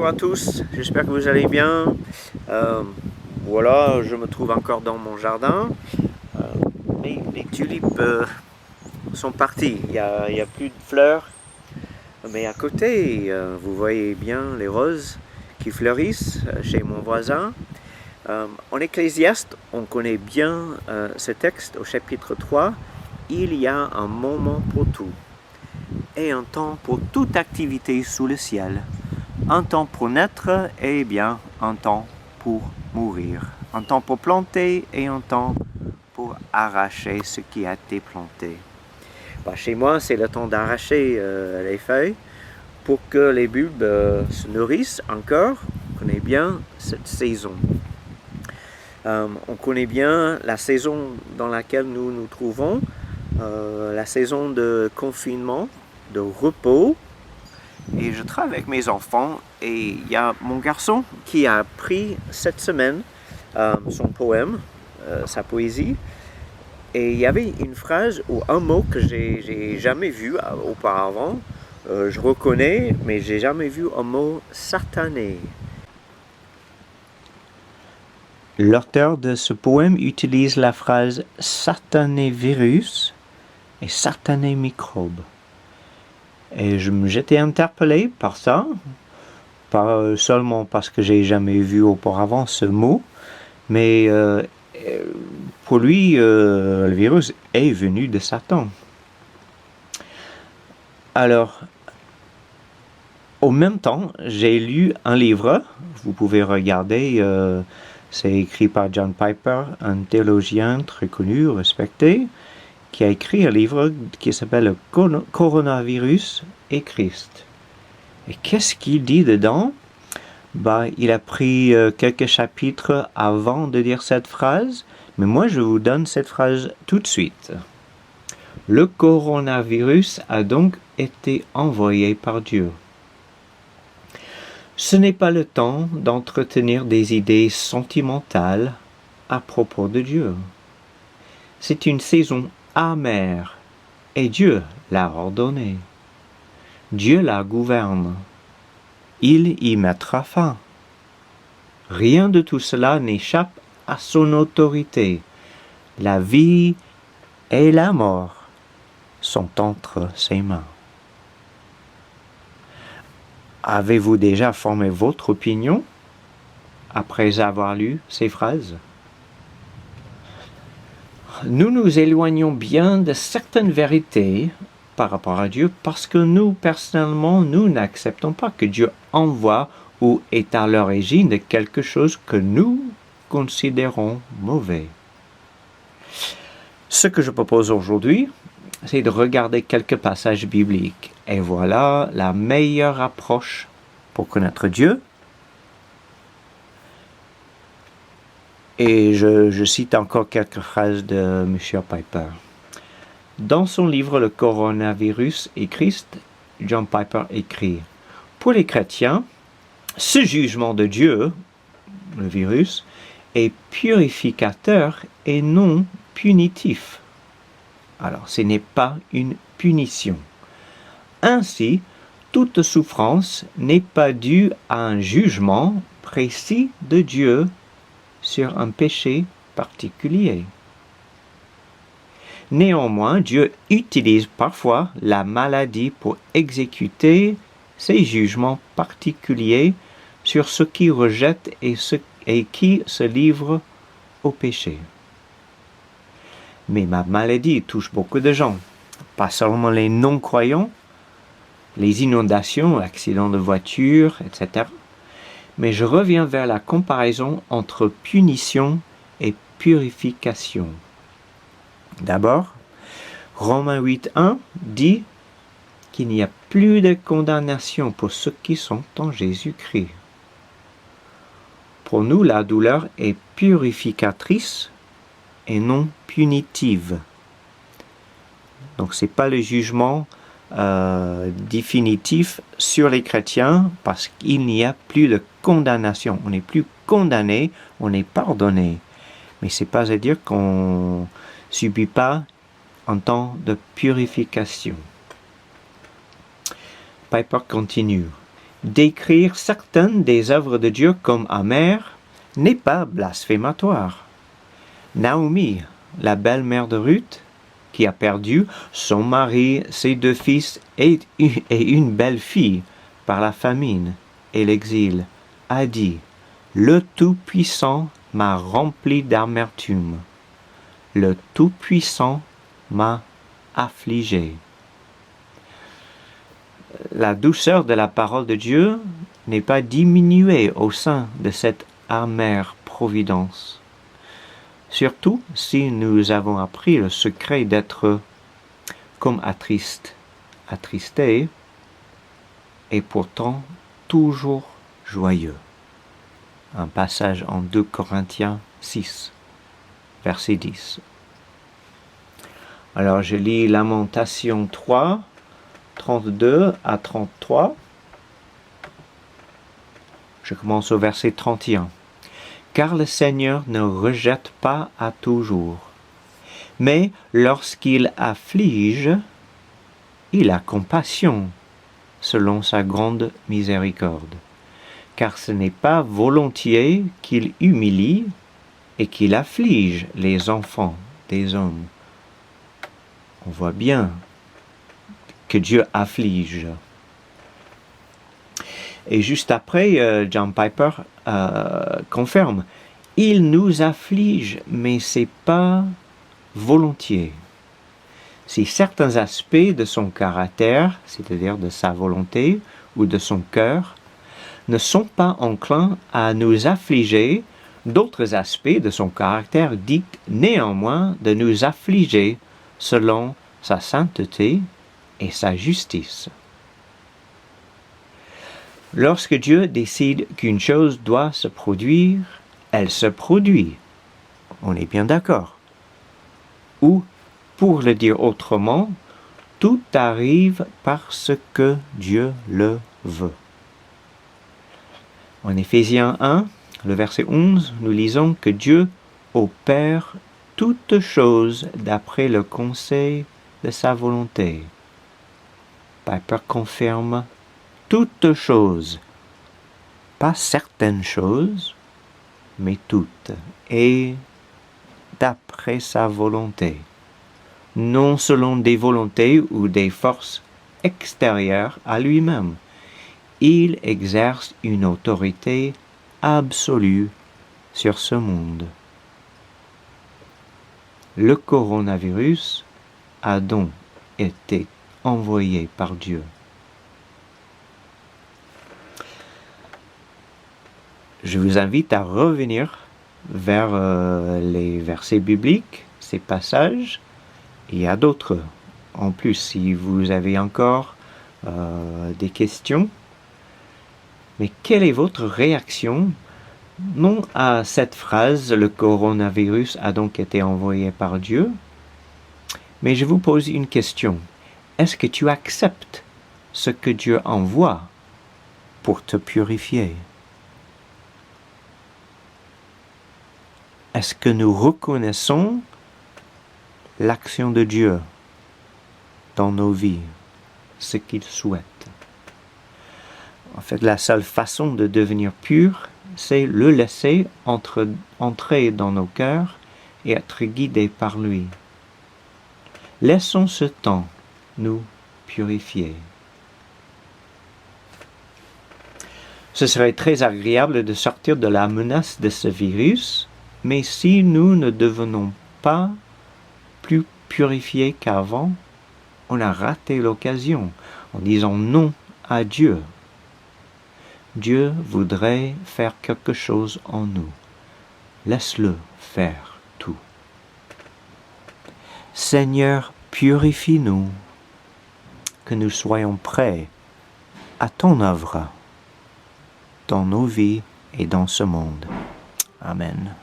bonjour à tous, j'espère que vous allez bien. Voilà, je me trouve encore dans mon jardin. Euh, les tulipes sont parties, il y a plus de fleurs. Mais à côté, vous voyez bien les roses qui fleurissent chez mon voisin. En Ecclésiaste, on connaît bien ce texte au chapitre 3. Il y a un moment pour tout et un temps pour toute activité sous le ciel. Un temps pour naître et bien un temps pour mourir. Un temps pour planter et un temps pour arracher ce qui a été planté. Chez moi, c'est le temps d'arracher les feuilles pour que les bulbes se nourrissent encore. On connaît bien cette saison. On connaît bien la saison dans laquelle nous nous trouvons, la saison de confinement, de repos. Et je travaille avec mes enfants et il y a mon garçon qui a pris cette semaine son poème, sa poésie. Et il y avait une phrase ou un mot que j'ai jamais vu auparavant. Je reconnais, mais j'ai jamais vu un mot satané. L'auteur de ce poème utilise la phrase satané virus et satané microbe. Et j'étais interpellé par ça, pas seulement parce que j'ai jamais vu auparavant ce mot, mais pour lui, le virus est venu de Satan. Alors, au même temps, j'ai lu un livre, vous pouvez regarder, c'est écrit par John Piper, un théologien très connu, respecté, qui a écrit un livre qui s'appelle Le Coronavirus et Christ. Et qu'est-ce qu'il dit dedans? Il a pris quelques chapitres avant de dire cette phrase, mais moi je vous donne cette phrase tout de suite. Le coronavirus a donc été envoyé par Dieu. Ce n'est pas le temps d'entretenir des idées sentimentales à propos de Dieu. C'est une saison amère et Dieu l'a ordonné. Dieu la gouverne. Il y mettra fin. Rien de tout cela n'échappe à son autorité. La vie et la mort sont entre ses mains. Avez-vous déjà formé votre opinion après avoir lu ces phrases? Nous nous éloignons bien de certaines vérités par rapport à Dieu parce que nous, personnellement, nous n'acceptons pas que Dieu envoie ou est à l'origine de quelque chose que nous considérons mauvais. Ce que je propose aujourd'hui, c'est de regarder quelques passages bibliques. Et voilà la meilleure approche pour connaître Dieu. Et je cite encore quelques phrases de M. Piper. Dans son livre Le Coronavirus et Christ, John Piper écrit « Pour les chrétiens, ce jugement de Dieu, le virus, est purificateur et non punitif. Alors, ce n'est pas une punition. Ainsi, toute souffrance n'est pas due à un jugement précis de Dieu sur un péché particulier. Néanmoins, Dieu utilise parfois la maladie pour exécuter ses jugements particuliers sur ceux qui rejettent et qui se livrent au péché. Mais ma maladie touche beaucoup de gens, pas seulement les non-croyants, les inondations, accidents de voiture, etc. Mais je reviens vers la comparaison entre punition et purification. D'abord, Romains 8.1 dit qu'il n'y a plus de condamnation pour ceux qui sont en Jésus-Christ. Pour nous, la douleur est purificatrice et non punitive. Donc, ce n'est pas le jugement définitif sur les chrétiens parce qu'il n'y a plus de condamnation. On n'est plus condamné, on est pardonné. Mais ce n'est pas à dire qu'on subit pas un temps de purification. Piper continue. Décrire certaines des œuvres de Dieu comme amères n'est pas blasphématoire. Naomi, la belle-mère de Ruth, qui a perdu son mari, ses 2 fils et une belle-fille par la famine et l'exil, a dit « Le Tout-Puissant m'a rempli d'amertume. Le Tout-Puissant m'a affligé. » La douceur de la parole de Dieu n'est pas diminuée au sein de cette amère providence. Surtout si nous avons appris le secret d'être comme attristé et pourtant toujours joyeux. Un passage en 2 Corinthiens 6, verset 10. Alors je lis Lamentation 3, 32 à 33. Je commence au verset 31. Car le Seigneur ne rejette pas à toujours, mais lorsqu'il afflige, il a compassion selon sa grande miséricorde. Car ce n'est pas volontiers qu'il humilie et qu'il afflige les enfants des hommes. On voit bien que Dieu afflige. Et juste après, John Piper confirme, il nous afflige, mais c'est pas volontiers. Si certains aspects de son caractère, c'est-à-dire de sa volonté ou de son cœur, ne sont pas enclins à nous affliger, d'autres aspects de son caractère dictent néanmoins de nous affliger selon sa sainteté et sa justice. Lorsque Dieu décide qu'une chose doit se produire, elle se produit. On est bien d'accord. Ou, pour le dire autrement, tout arrive parce que Dieu le veut. En Éphésiens 1, le verset 11, nous lisons que Dieu opère toutes choses d'après le conseil de sa volonté. Piper confirme toutes choses, pas certaines choses, mais toutes, et d'après sa volonté, non selon des volontés ou des forces extérieures à lui-même. Il exerce une autorité absolue sur ce monde. Le coronavirus a donc été envoyé par Dieu. Je vous invite à revenir vers les versets bibliques, ces passages. Il y a d'autres. En plus, si vous avez encore des questions. Mais quelle est votre réaction, non à cette phrase, le coronavirus a donc été envoyé par Dieu, mais je vous pose une question. Est-ce que tu acceptes ce que Dieu envoie pour te purifier? Est-ce que nous reconnaissons l'action de Dieu dans nos vies, ce qu'il souhaite? En fait, la seule façon de devenir pur, c'est le laisser entrer dans nos cœurs et être guidé par lui. Laissons ce temps nous purifier. Ce serait très agréable de sortir de la menace de ce virus, mais si nous ne devenons pas plus purifiés qu'avant, on a raté l'occasion en disant non à Dieu. Dieu voudrait faire quelque chose en nous. Laisse-le faire tout. Seigneur, purifie-nous, que nous soyons prêts à ton œuvre dans nos vies et dans ce monde. Amen.